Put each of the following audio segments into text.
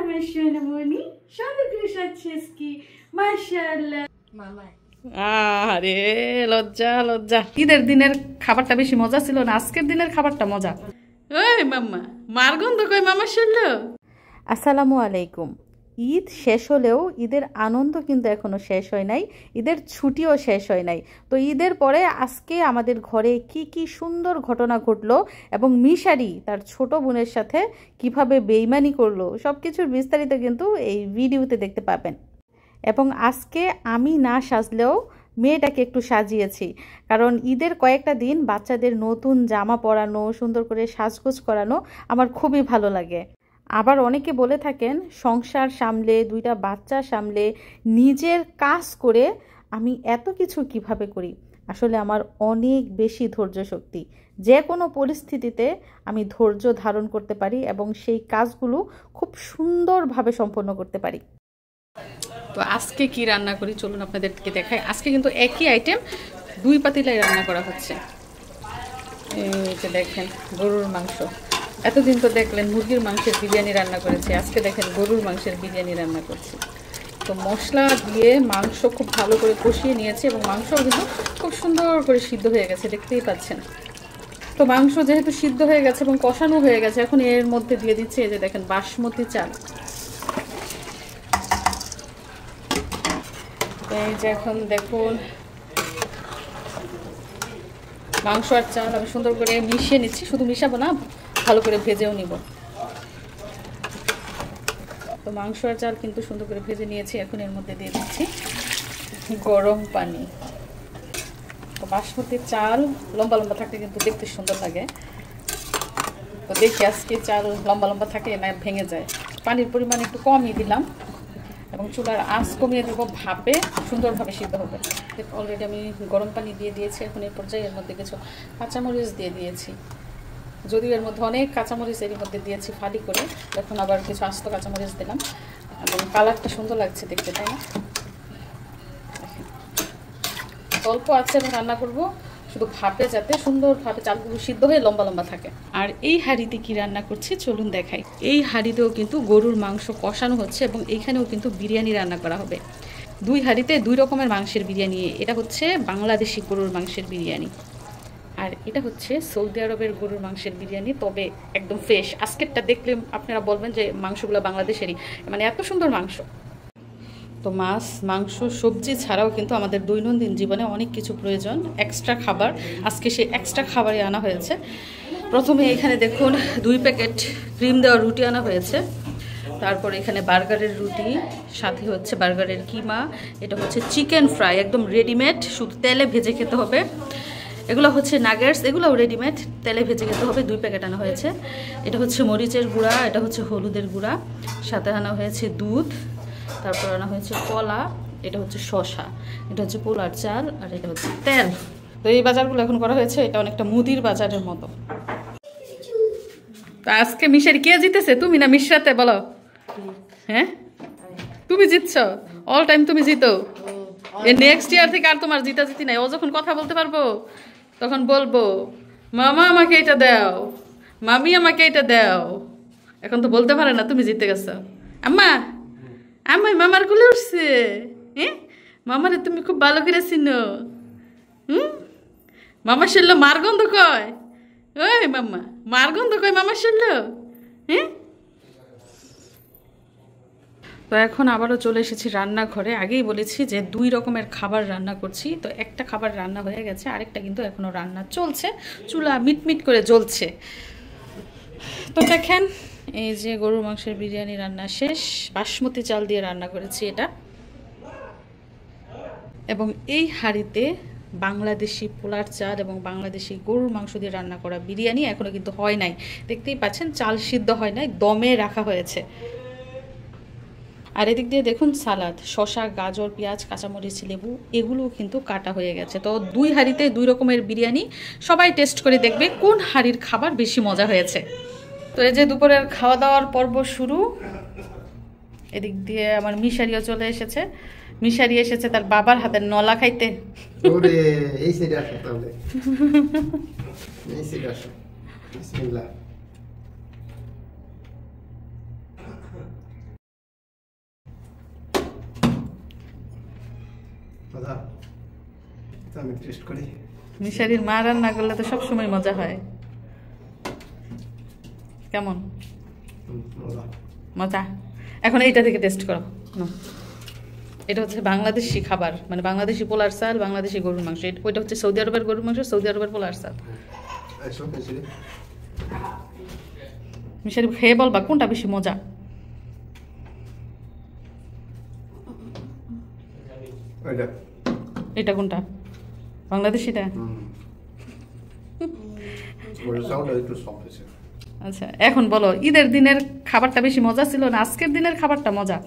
আমার সোনামণি সুন্দর করে সাজছিস কি মাশাআল্লাহ মামা। আরে লজ্জা লজ্জা। ঈদের দিনের খাবারটা বেশি মজা ছিল না আজকের দিনের খাবারটা মজা? ওই মাম্মা মার গন্ধ কই মামা শুনলো? আসসালামু আলাইকুম। ঈদ শেষ হলেও ঈদের আনন্দ কিন্তু এখনো শেষ হয় নাই, ঈদের ছুটিও শেষ হয় নাই। তো ঈদের পরে আজকে আমাদের ঘরে কি কি সুন্দর ঘটনা ঘটলো এবং মিশারি তার ছোট বোনের সাথে কিভাবে বেইমানি করলো সব কিছুর বিস্তারিত কিন্তু এই ভিডিওতে দেখতে পাবেন। এবং আজকে আমি না সাজলেও মেয়েটাকে একটু সাজিয়েছি, কারণ ঈদের কয়েকটা দিন বাচ্চাদের নতুন জামা পরানো, সুন্দর করে সাজগোজ করানো আমার খুবই ভালো লাগে। আবার অনেকে বলে থাকেন সংসার সামলে, দুইটা বাচ্চা সামলে, নিজের কাজ করে আমি এত কিছু কিভাবে করি। আসলে আমার অনেক বেশি ধৈর্য শক্তি, যে কোনো পরিস্থিতিতে আমি ধৈর্য ধারণ করতে পারি এবং সেই কাজগুলো খুব সুন্দরভাবে সম্পন্ন করতে পারি। তো আজকে কি রান্না করি চলুন আপনাদেরকে দেখাই। আজকে কিন্তু একই আইটেম দুই পাতিলায় রান্না করা হচ্ছে। এই যে দেখেন গরুর মাংস, এতদিন তো দেখলেন মুরগির মাংসের বিরিয়ানি রান্না করেছি, আজকে দেখেন গরুর মাংসের বিরিয়ানি রান্না করছি। তো মশলা দিয়ে মাংস খুব ভালো করে কষিয়ে নিয়েছি এবং মাংসও কিন্তু খুব সুন্দর করে সিদ্ধ হয়ে গেছে, দেখতেই পাচ্ছেন। তো মাংস যেহেতু সিদ্ধ হয়ে গেছে এবং কষানো হয়ে গেছে, এখন এর মধ্যে দিয়ে দিচ্ছি এই যে দেখেন বাসমতি চাল। এই যে এখন দেখুন মাংস আর চাল আমি সুন্দর করে মিশিয়ে নিচ্ছি, শুধু মিশাবো না ভালো করে ভেজেও নিব। তো মাংস আর চাল কিন্তু সুন্দর করে ভেজে নিয়েছি, এখন এর মধ্যে দিয়ে দিচ্ছি গরম পানি। তো বাসমতি চাল লম্বা লম্বা থাকলে কিন্তু দেখতে সুন্দর লাগে। তো দেখি আজকে চাল লম্বা লম্বা থাকে না ভেঙে যায়। পানির পরিমাণ একটু কমই দিলাম এবং চুলার আঁচ কমিয়ে দেবো, ভাপে সুন্দরভাবে সিদ্ধ হবে। অলরেডি আমি গরম পানি দিয়ে দিয়েছি, এখন এই পর্যায়ে এর মধ্যে কিছু কাঁচামরিচ দিয়ে দিয়েছি। যদিও এর মধ্যে অনেক কাঁচামরিচ এর মধ্যে দিয়েছি ফালি করে, এখন আবার কিছু আস্ত কাঁচামরিচ দিলাম এবং কালারটা সুন্দর লাগছে দেখতে, তাই না? অল্প আছে এবং রান্না করবো শুধু ভাপে, যাতে সুন্দরভাবে চালগুলো সিদ্ধ হয়ে লম্বা লম্বা থাকে। আর এই হাঁড়িতে কি রান্না করছি চলুন দেখাই। এই হাঁড়িতেও কিন্তু গরুর মাংস কষানো হচ্ছে এবং এইখানেও কিন্তু বিরিয়ানি রান্না করা হবে। দুই হাঁড়িতে দুই রকমের মাংসের বিরিয়ানি। এটা হচ্ছে বাংলাদেশি গরুর মাংসের বিরিয়ানি আর এটা হচ্ছে সৌদি আরবের গরুর মাংসের বিরিয়ানি, তবে একদম ফ্রেশ। আজকেরটা দেখলে আপনারা বলবেন যে মাংসগুলো বাংলাদেশেরই, মানে এত সুন্দর মাংস। তো মাছ, মাংস, সবজি ছাড়াও কিন্তু আমাদের দৈনন্দিন জীবনে অনেক কিছু প্রয়োজন, এক্সট্রা খাবার। আজকে সেই এক্সট্রা খাবারই আনা হয়েছে। প্রথমে এখানে দেখুন 2 প্যাকেট ক্রিম দেওয়া রুটি আনা হয়েছে। তারপর এখানে বার্গারের রুটি, সাথে হচ্ছে বার্গারের কিমা। এটা হচ্ছে চিকেন ফ্রাই, একদম রেডিমেড, শুধু তেলে ভেজে খেতে হবে। এগুলো হচ্ছে নাগেটস, এগুলোও রেডিমেড, তেলে ভেজে খেতে হবে। 2 প্যাকেট আনা হয়েছে। এটা হচ্ছে মরিচের গুঁড়া, এটা হচ্ছে হলুদের গুঁড়া, সাথে আনা হয়েছে দুধ, তারপর আনা হয়েছে কলা, এটা হচ্ছে শসা, এটা হচ্ছে পোলার চাল, আর এটা হচ্ছে তেল। তো এই বাজারগুলো এখন করা হয়েছে, এটা অনেকটা মুদির বাজারের মতো। তো আজকে মিশারি কে জিতেছে, তুমি না মিশরাতে? বলো। হ্যাঁ তুমি জিতছ, অল টাইম তুমি জিতো। নেক্সট ইয়ার থেকে আর তোমার জিতা জিতি নাই। ও যখন কথা বলতে পারবো তখন বলবো মামা আমাকে এটা দাও, মামি আমাকে এটা দাও। এখন তো বলতে পারে না, তুমি জিতে গেছো। আম্মা আমি মামার কোলে উঠছে, হ্যাঁ মামারে তুমি খুব ভালো করে চিনো। মামা শুনলো মার গন্ধ কয়, ওই মাম্মা মার গন্ধ কয় মামা শুনলো, হ্যাঁ। তো এখন আবারও চলে এসেছি রান্নাঘরে। আগেই বলেছি যে 2 রকমের খাবার রান্না করছি। তো একটা খাবার রান্না হয়ে গেছে, আরেকটা কিন্তু এখনও রান্না চলছে, চুলা মিটমিট করে জ্বলছে। তো দেখেন এই যে গরুর মাংসের বিরিয়ানি রান্না শেষ, বাসমতি চাল দিয়ে রান্না করেছি এটা। এবং এই হাঁড়িতে বাংলাদেশি পোলার চাল এবং বাংলাদেশি গরুর মাংস দিয়ে রান্না করা বিরিয়ানি এখনও কিন্তু হয় নাই, দেখতেই পাচ্ছেন চাল সিদ্ধ হয় নাই, দমে রাখা হয়েছে। আর এদিক দিয়ে দেখুন সালাদ, শসা, গাজর, পেঁয়াজ, কাঁচামরিচ, লেবু, এগুলো কিন্তু কাটা হয়ে গেছে। তো 2 হাঁড়িতে 2 রকমের বিরিয়ানি, সবাই টেস্ট করে দেখবে কোন হাঁড়ির খাবার বেশি মজা হয়েছে। তো এই যে দুপুরের খাওয়া দাওয়ার পর্ব শুরু। এদিক দিয়ে আমার মিশারিও চলে এসেছে। মিশারি এসেছে তার বাবার হাতের নলা খাইতে। এই সাইডে আসো তাহলে, এই সাইডে আসো। বিসমিল্লাহ। মজা আমি টেস্ট করি মিশারির মা রান্না করলে তো সব সময় মজা হয় কেমন মজা মজা এখন এইটা থেকে টেস্ট করো না এটা হচ্ছে বাংলাদেশি খাবার মানে বাংলাদেশি পোলার চাল বাংলাদেশি গরুর মাংস ওইটা হচ্ছে সৌদি আরবের গরুর মাংস সৌদি আরবের পোলার চাল আইসো মিশারি মিশারি খেয়ে বলবা কোনটা বেশি মজা ওইটা এটা কোনটা বাংলাদেশিটা গরুর চালটা একটু সফট আছে আচ্ছা এখন বলো ঈদের দিনের খাবারটা বেশি মজা ছিল না আজকের দিনের খাবারটা মজা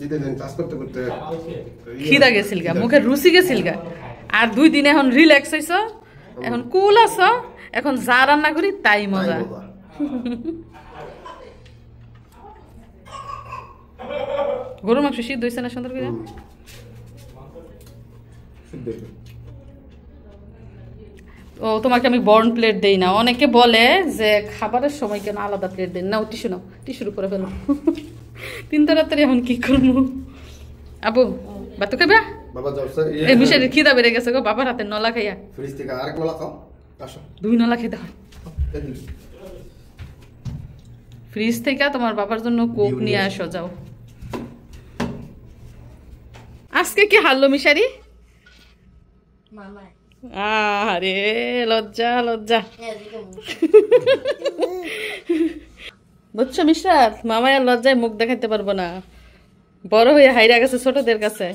ঈদের দিন চাষ করতে করতে খিদা গেছিল গা মুখের রুচি গেছিল গা আর 2 দিন এখন রিল্যাক্স হইছো এখন কুল আছো এখন যা রান্না করি তাই মজা গরুর মাংস সিদ্ধ হয়েছে না সুন্দর করে ও তোমাকে আমি বর্ন প্লেট দেই না অনেকে বলে যে খাবারের সময় কেন আলাদা প্লেট দেন না টিস্যু নাও টিস্যুর উপরে ফেলো 3 তাড়াতাড়ি এখন কি করবো আবু বাতো খাবে বাবা জলসা এই মিশারির খিদা বেড়ে গেছে গো বাবার হাতে নলা খাইয়া ফ্রিজ থেকে আরেক নলা খাও আসো 2 নলা খেতে হয় ফ্রিজ থেকে তোমার বাবার জন্য কোক নিয়ে আসো যাও আজকে কি হারলো মিশারি আরে লজ্জা লজ্জা বুঝছো মিশরাত মামাই আর লজ্জায় মুখ দেখাতে পারবো না বড় হয়ে হাইরা গেছে ছোটদের কাছে